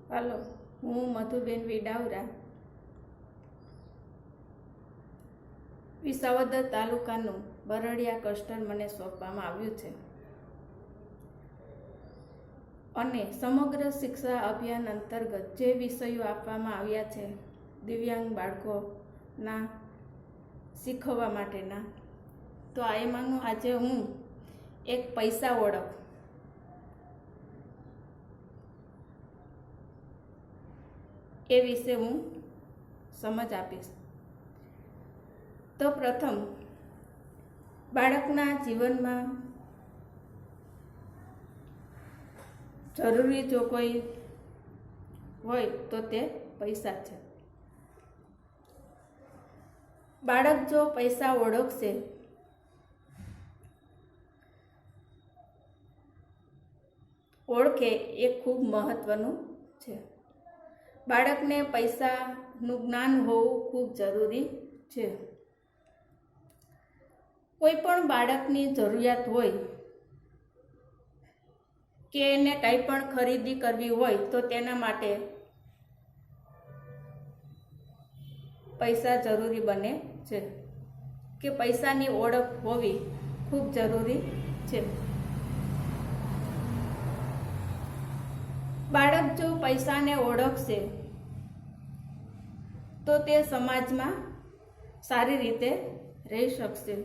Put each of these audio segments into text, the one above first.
હાલો, હું મધુબેન વિડાવરા વિસાવદર તાલુકાનું બરડિયા કસ્ટર મને સોંપવામાં આવ્યું છે અને સમગ્ર શિક્ષા અભિયાન અંતર્ગત જે વિષયો આપવામાં આવ્યા છે દિવ્યાંગ બાળકોના શીખવવા માટેના, તો એમાંનું આજે હું એક પૈસા ઓળખ એ વિશે હું સમજ આપીશ। તો પ્રથમ, બાળકના જીવનમાં જરૂરી જો કોઈ હોય તો તે પૈસા છે। બાળક જો પૈસા ઓળખશે ઓળખે એ ખૂબ મહત્વનું છે। બાળકને પૈસાનું જ્ઞાન હોવું ખૂબ જરૂરી છે। કોઈ પણ બાળકની જરૂરિયાત હોય કે એને કંઈ પણ ખરીદી કરવી હોય તો તેના માટે પૈસા જરૂરી બને છે, કે પૈસાની ઓળખ હોવી ખૂબ જરૂરી છે। બાળક જો પૈસાને ઓળખશે તો તે સમાજમાં સારી રીતે રહી શકશે।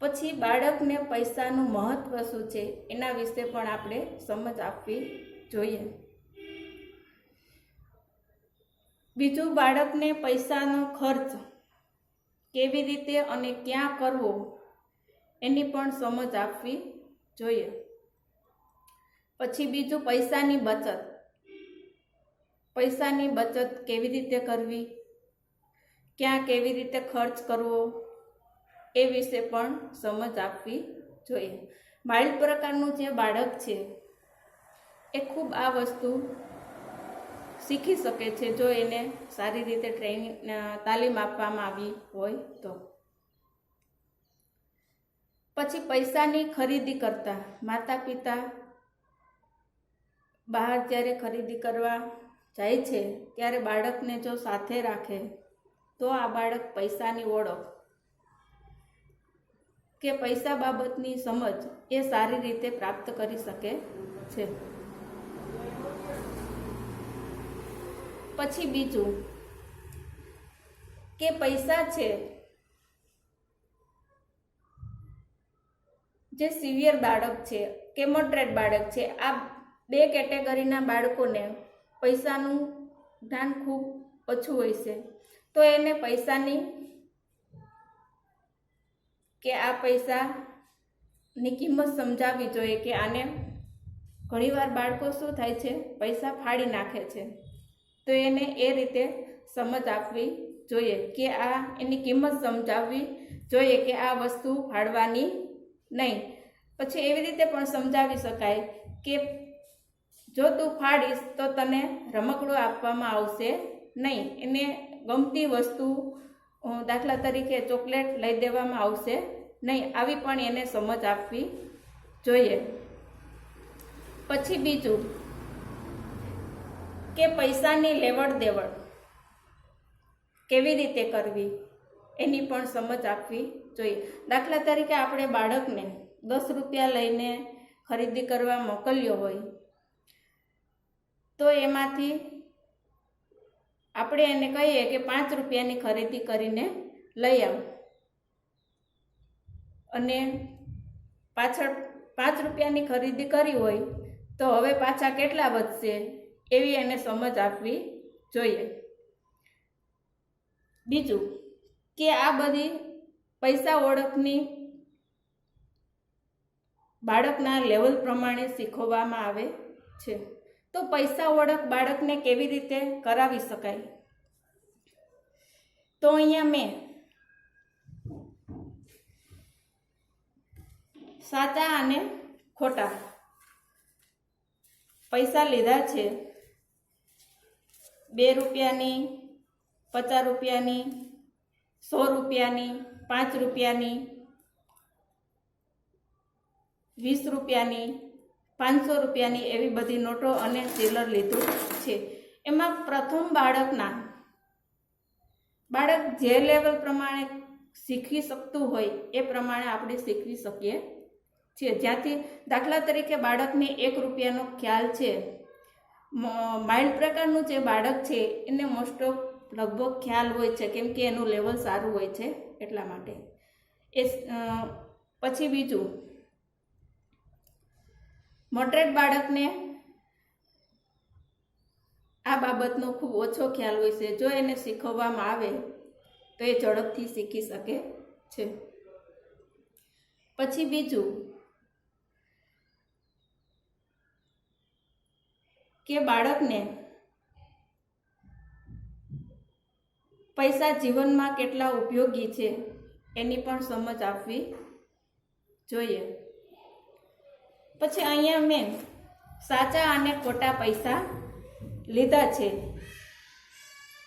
પછી બાળકને પૈસાનું મહત્વ શું છે એના વિશે પણ આપણે સમજ આપવી જોઈએ। બીજું, બાળકને પૈસાનો ખર્ચ કેવી રીતે અને ક્યાં કરવો એની પણ સમજ આપવી જોઈએ। પછી બીજું, પૈસાની બચત કેવી રીતે કરવી, ક્યાં કેવી રીતે ખર્ચ કરવો એ વિશે પણ સમજ આપવી જોઈએ। માઇલ્ડ પ્રકારનું જે બાળક છે એ ખૂબ આ વસ્તુ શીખી શકે છે જો એને સારી રીતે તાલીમ આપવામાં આવી હોય તો। પછી પૈસાની ખરીદી કરતા માતા પિતા બહાર જ્યારે ખરીદી કરવા જાય છે ત્યારે બાળકને જો સાથે રાખે તો આ બાળક પૈસાની ઓળખ કે પૈસા બાબતની સમજ એ સારી રીતે પ્રાપ્ત કરી શકે છે। પછી બીજું કે પૈસા છે જે સિવિયર બાળક છે કે મોડરેટ બાળક છે, આ બે કેટેગરીના બાળકોને પૈસાનું જ્ઞાન ખૂબ ઓછું હોય છે, તો એને પૈસાની કે આ પૈસાની કિંમત સમજાવવી જોઈએ કે આને ઘણીવાર બાળકો શું થાય છે પૈસા ફાડી નાખે છે, તો એને એ રીતે સમજ આપવી જોઈએ કે આ એની કિંમત સમજાવવી જોઈએ કે આ વસ્તુ ફાડવાની નહીં। પછી એવી રીતે પણ સમજાવી શકાય કે જો તું ફાડીશ તો તને રમકડું આપવામાં આવશે નહીં, એને ગમતી વસ્તુ દાખલા તરીકે ચોકલેટ લઈ દેવામાં આવશે નહીં, આવી પણ એને સમજ આપવી જોઈએ। પછી બીજું કે પૈસાની લેવડ દેવડ કેવી રીતે કરવી એની પણ સમજ આપવી જોઈએ। દાખલા તરીકે આપણે બાળકને 10 રૂપિયા લઈને ખરીદી કરવા મોકલ્યો હોય તો એમાંથી આપણે એને કહીએ કે 5 રૂપિયાની ખરીદી કરીને લઈ આવ, અને પાછળ 5 રૂપિયાની ખરીદી કરી હોય તો હવે પાછા કેટલા વધશે એવી એને સમજ આપવી જોઈએ। બીજું કે આ બધી પૈસા ઓળખની બાળકના લેવલ પ્રમાણે શીખવવામાં આવે છે। તો પૈસા ઓળખ બાળકને કેવી રીતે કરાવી શકાય, તો અહીંયા મેં સાચા અને ખોટા પૈસા લીધા છે। 2 રૂપિયાની, 50 રૂપિયાની, 100 રૂપિયાની, 5 રૂપિયાની, 20 રૂપિયાની, 500 રૂપિયાની એવી બધી નોટો અને ચિલ્લર લીધું છે. એમાં પ્રથમ બાળક જે લેવલ પ્રમાણે શીખવી શકતું હોય એ પ્રમાણે આપણે શીખવી શકીએ છીએ. જ્યાંથી દાખલા તરીકે બાળકને 1 રૂપિયાનો ખ્યાલ છે, માઇલ્ડ પ્રકારનું જે બાળક છે એને મોસ્ટ ઓફ લગભગ ખ્યાલ હોય છે, કેમ કે એનું લેવલ સારું હોય છે એટલા માટે. પછી બીજું, મોડરેટ બાળકને આ બાબતનો ખૂબ ઓછો ખ્યાલ હોય છે. જો એને શીખવવામાં આવે તો એ ઝડપથી શીખી શકે છે. પછી બીજું કે બાળકને પૈસા જીવનમાં કેટલા ઉપયોગી છે એની પણ સમજ આપવી જોઈએ. પછી અહીંયા મેં સાચા અને ખોટા પૈસા લીધા છે.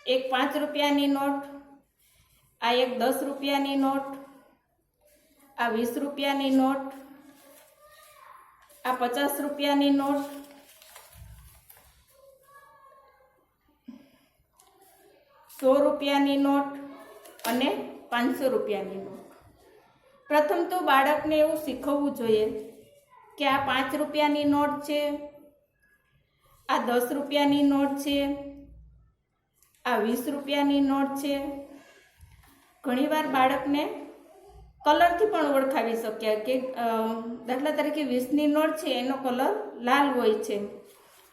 એક 5 રૂપિયાની નોટ, આ એક 10 રૂપિયાની નોટ, આ 20 રૂપિયાની નોટ, આ 50 રૂપિયાની નોટ, 100 રૂપિયાની નોટ અને 500 રૂપિયાની નોટ. પ્રથમ તો બાળકને એવું શીખવવું જોઈએ કે આ 5 રૂપિયાની નોટ છે, આ 10 રૂપિયાની નોટ છે, આ 20 રૂપિયાની નોટ છે. ઘણીવાર બાળકને કલરથી પણ ઓળખાવી શક્યા કે દાખલા તરીકે 20ની નોટ છે એનો કલર લાલ હોય છે.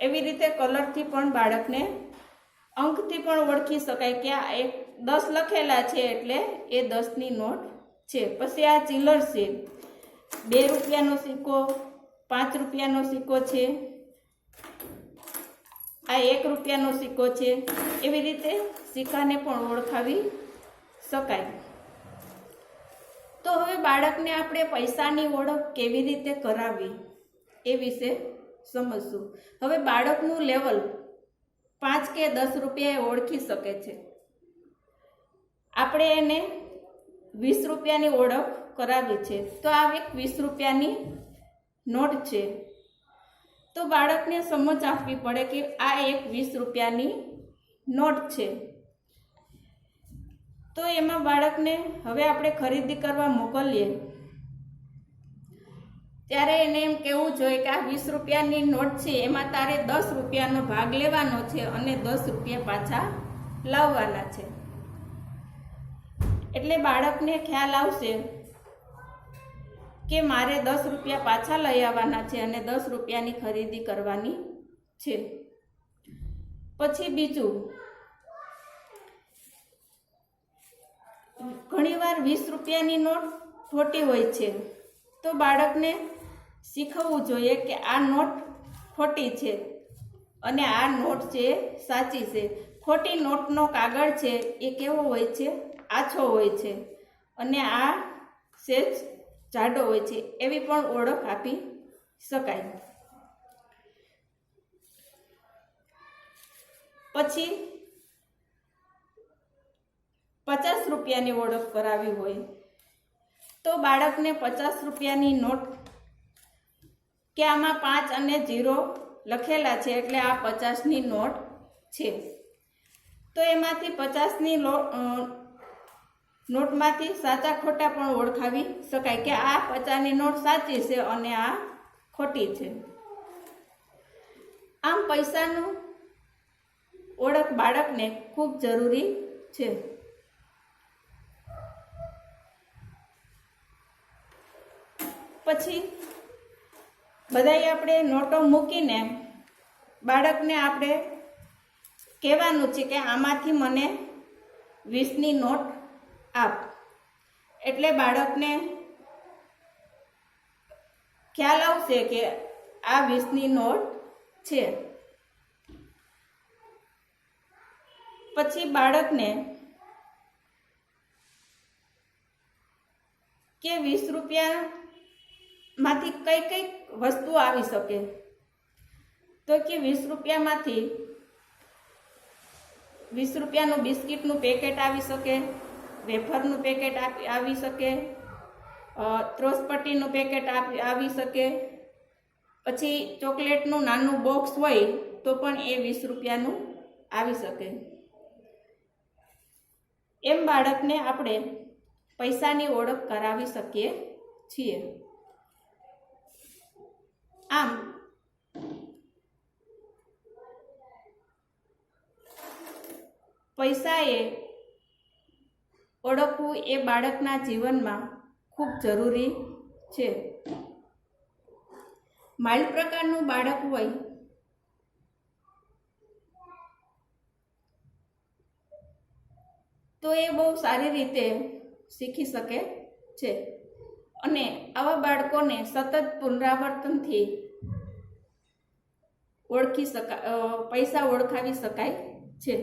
એવી રીતે કલરથી પણ બાળકને અંકથી પણ ઓળખી શકાય કે આ 10 લખેલા છે એટલે એ 10ની નોટ છે. પછી આ ચિલ્લર છે, 2 રૂપિયાનો સિક્કો, 5 રૂપિયાનો સિક્કો છે, આ 1 રૂપિયાનો સિક્કો છે. એવી રીતે સિક્કાને પણ ઓળખાવી શકાય. તો હવે બાળકને આપણે પૈસાની ઓળખ કેવી રીતે કરાવવી એ વિશે સમજશું. હવે બાળકનું લેવલ 5 કે 10 રૂપિયા ઓળખી શકે છે. આપણે એને 20 રૂપિયાની ઓળખ કરાવી છે. તો આ એક 20 રૂપિયાની નોટ છે. તો બાળકને સમજ આપવી પડે કે આ એક 20 રૂપિયાની નોટ છે. તો એમાં બાળકને હવે આપણે ખરીદી કરવા મોકલીએ ત્યારે એને એમ કહેવું જોઈએ કે આ 20 રૂપિયાની નોટ છે, એમાં તારે 10 રૂપિયાનો ભાગ લેવાનો છે અને 10 રૂપિયા પાછા લાવવાના છે. એટલે બાળકને ખ્યાલ આવશે કે મારે 10 રૂપિયા પાછા લઈ આવવાના છે અને 10 રૂપિયાની ખરીદી કરવાની છે. પછી બીજું, ઘણીવાર 20 રૂપિયાની નોટ ખોટી હોય છે. તો બાળકને શીખવવું જોઈએ કે આ નોટ ખોટી છે અને આ નોટ છે સાચી છે. ખોટી નોટનો કાગળ છે એ કેવો હોય છે? આછો હોય છે અને આ સેજ જાડો હોય છે. એવી પણ ઓળખ આપી શકાય. પછી 50 રૂપિયાની ઓળખ કરાવી હોય તો બાળકને 50 રૂપિયાની નોટ કે આમાં 5 અને 0 લખેલા છે એટલે આ 50ની નોટ છે. તો એમાંથી 50ની નોટમાંથી સાચા ખોટા પણ ઓળખાવી શકાય કે આ 50ની નોટ સાચી છે અને આ ખોટી છે. આમ પૈસાનું ઓળખ બાળકને ખૂબ જરૂરી છે. પછી બધાય આપણે નોટો મૂકીને બાળકને આપણે કહેવાનું છે કે આમાંથી મને 20ની નોટ આપ. એટલે બાળકને ખ્યાલ આવશે કે આ 20ની નોટ છે. પછી બાળકને કે 20 રૂપિયામાંથી કઈ કઈ વસ્તુ આવી શકે, તો કે 20 રૂપિયામાંથી 20 રૂપિયાનું બિસ્કિટનું પેકેટ આવી શકે, વેફરનું પેકેટ આવી શકે, ત્રોસપટ્ટીનું પેકેટ આવી શકે, પછી ચોકલેટનું નાનું બોક્સ હોય તો પણ એ 20 રૂપિયાનું આવી શકે. એમ બાળકને આપણે પૈસાની ઓળખ કરાવી શકીએ છીએ. આમ પૈસાએ ઓળખવું એ બાળકના જીવનમાં ખૂબ જરૂરી છે. માઇલ્ડ પ્રકારનું બાળક હોય તો એ બહુ સારી રીતે શીખી શકે છે અને આવા બાળકોને સતત પુનરાવર્તનથી પૈસા ઓળખાવી શકાય છે.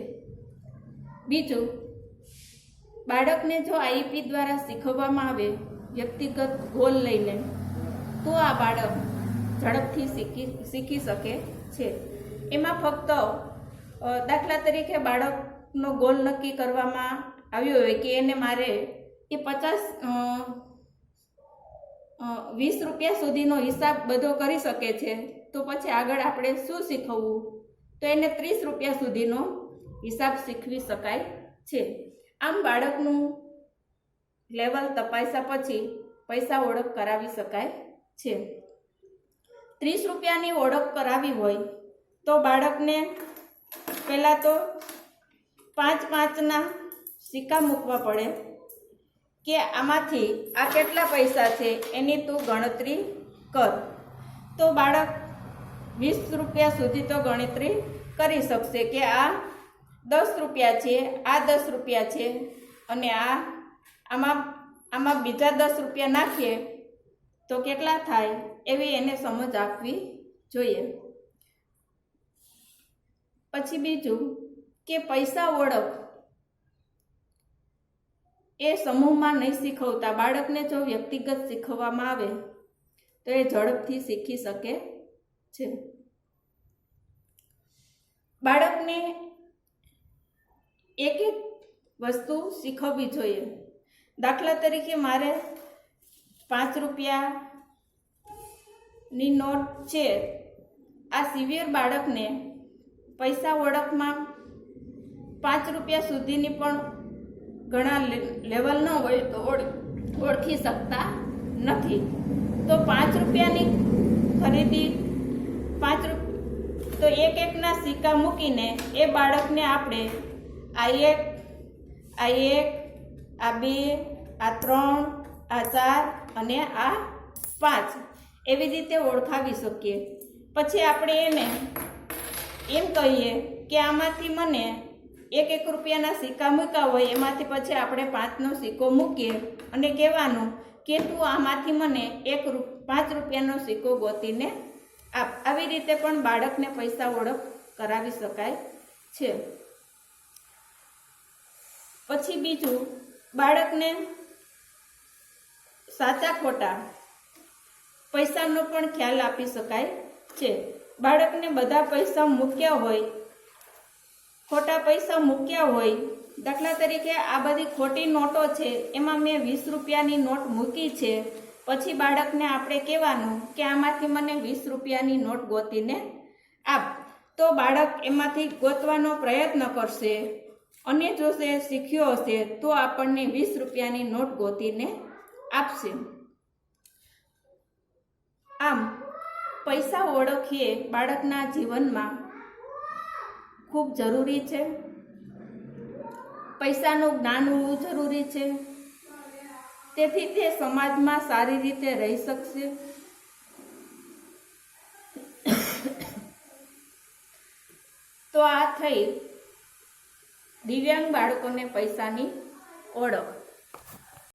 બીજું, બાળકને જો આઈપી દ્વારા શીખવવામાં આવે વ્યક્તિગત ગોલ લઈને તો આ બાળક ઝડપથી શીખી શકે છે. એમાં ફક્ત દાખલા તરીકે બાળકનો ગોલ નક્કી કરવામાં આવ્યો હોય કે એને મારે એ 20 રૂપિયા સુધીનો હિસાબ બધો કરી શકે છે, તો પછી આગળ આપણે શું શીખવવું? તો એને 30 રૂપિયા સુધીનો હિસાબ શીખવી શકાય છે. આમ બાળકનું લેવલ તપાસ્યા પછી પૈસા ઓળખ કરાવી શકાય છે. 30 રૂપિયાની ઓળખ કરાવી હોય તો બાળકને પહેલાં તો 5-5ના સિક્કા મૂકવા પડે કે આમાંથી આ કેટલા પૈસા છે એની તું ગણતરી કર. તો બાળક 20 રૂપિયા સુધી તો ગણતરી કરી શકશે કે આ 10 રૂપિયા છે, આ 10 રૂપિયા છે અને આમાં બીજા 10 રૂપિયા નાખીએ તો કેટલા થાય એવી એને સમજ આપવી જોઈએ. પછી બીજું કે પૈસા ઓળખ એ સમૂહમાં નહીં શીખવતા, બાળકને જો વ્યક્તિગત શીખવવામાં આવે તો એ ઝડપથી શીખી શકે છે. બાળકને એક એક વસ્તુ શીખવવી જોઈએ. દાખલા તરીકે મારે 5 રૂપિયાની નોટ છે, આ સિવિયર બાળકને પૈસા ઓળખમાં 5 રૂપિયા સુધીની પણ ઘણા લેવલ ન હોય તો ઓળખી શકતા નથી. તો 5 રૂપિયાની ખરીદી તો એકના સિક્કા મૂકીને એ બાળકને આપણે આ 1, આ 2, આ 3, આ 4 અને આ 5 એવી રીતે ઓળખાવી શકીએ. પછી આપણે એને એમ કહીએ કે આમાંથી મને 1 રૂપિયાના સિક્કા મૂક્યા હોય એમાંથી પછી આપણે 5નો સિક્કો મૂકીએ અને કહેવાનું કે તું આમાંથી મને 5 રૂપિયાનો સિક્કો ગોતીને આપ. આવી રીતે પણ બાળકને પૈસા ઓળખ કરાવી શકાય છે. પછી બીજું, બાળકને સાચા ખોટા પૈસાનો પણ ખ્યાલ આપી શકાય છે. બાળકને બધા પૈસા મૂક્યા હોય, ખોટા પૈસા મૂક્યા હોય, દાખલા તરીકે આ બધી ખોટી નોટો છે એમાં મેં 20 રૂપિયાની નોટ મૂકી છે, પછી બાળકને આપણે કહેવાનું કે આમાંથી મને 20 રૂપિયાની નોટ ગોતીને આપ. તો બાળક એમાંથી ગોતવાનો પ્રયત્ન કરશે અને જો તે શીખ્યો હશે તો આપણને 20 રૂપિયાની નોટ ગોતીને આપશે. આમ પૈસા ઓળખીએ બાળકના જીવનમાં ખૂબ જરૂરી છે. પૈસાનું જ્ઞાન હોવું જરૂરી છે, તેથી તે સમાજમાં સારી રીતે રહી શકશે. તો આ થઈ દિવ્યાંગ બાળકોને પૈસાની ઓળખ.